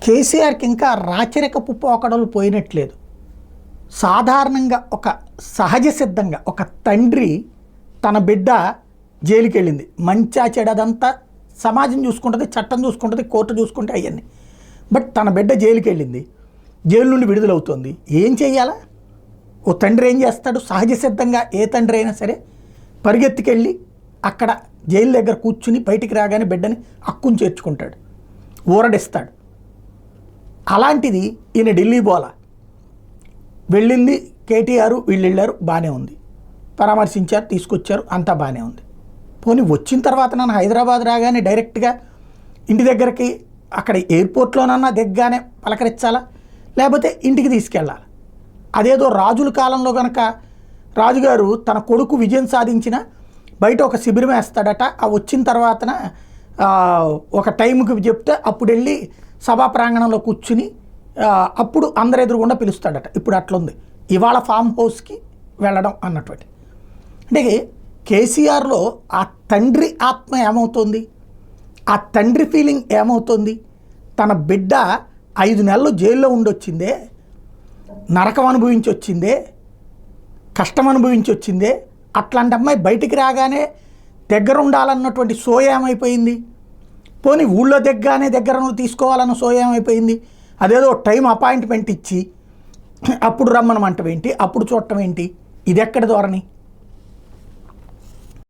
కేసీఆర్కి ఇంకా రాచరికపు పోకడలు పోయినట్లేదు. సాధారణంగా ఒక సహజ సిద్ధంగా ఒక తండ్రి తన బిడ్డ జైలుకి వెళ్ళింది, మంచా చెడదంతా సమాజం చూసుకుంటుంది, చట్టం చూసుకుంటుంది, కోర్టు చూసుకుంటే అవన్నీ. బట్ తన బిడ్డ జైలుకి వెళ్ళింది, జైలు నుండి విడుదలవుతుంది. ఏం చెయ్యాలా? ఓ తండ్రి ఏం చేస్తాడు? సహజ సిద్ధంగా ఏ తండ్రి అయినా సరే పరిగెత్తుకెళ్ళి అక్కడ జైలు దగ్గర కూర్చుని బయటికి రాగానే బిడ్డని హక్కును చేర్చుకుంటాడు, ఊరడిస్తాడు. అలాంటిది ఈయన ఢిల్లీ పోలా, వెళ్ళింది కేటీఆర్, వీళ్ళు వెళ్ళారు, బాగానే ఉంది, పరామర్శించారు, తీసుకొచ్చారు, అంతా బాగానే ఉంది. పోనీ వచ్చిన తర్వాత నన్ను హైదరాబాద్ రాగానే డైరెక్ట్గా ఇంటి దగ్గరికి అక్కడ ఎయిర్పోర్ట్లోనన్నా దిగ్గానే పలకరించాలా, లేకపోతే ఇంటికి తీసుకెళ్ళాలి. అదేదో రాజుల కాలంలో కనుక రాజుగారు తన కొడుకు విజయం సాధించిన బయట ఒక శిబిరం వేస్తాడట, ఆ వచ్చిన తర్వాతన ఒక టైంకి చెప్తే అప్పుడు వెళ్ళి సభా ప్రాంగణంలో కూర్చుని అప్పుడు అందరు ఎదురుగుండా పిలుస్తాడట. ఇప్పుడు అట్లుంది, ఇవాళ ఫామ్ హౌస్కి వెళ్ళడం అన్నటువంటి. అంటే కేసీఆర్లో ఆ తండ్రి ఆత్మ ఏమవుతుంది, ఆ తండ్రి ఫీలింగ్ ఏమవుతుంది? తన బిడ్డ 5 నెలలు జైల్లో ఉండొచ్చిందే, నరకం అనుభవించి వచ్చిందే, కష్టం అనుభవించి వచ్చిందే, అట్లాంటి అమ్మాయి బయటికి రాగానే దగ్గర ఉండాలన్నటువంటి సోయ ఏమైపోయింది? పోనీ ఊళ్ళో దగ్గర తీసుకోవాలన్న సోయ ఏమైపోయింది? అదేదో టైం అపాయింట్మెంట్ ఇచ్చి అప్పుడు రమ్మనమంటం ఏంటి, అప్పుడు చూడటం ఏంటి? ఇది ఎక్కడ ధోరణి?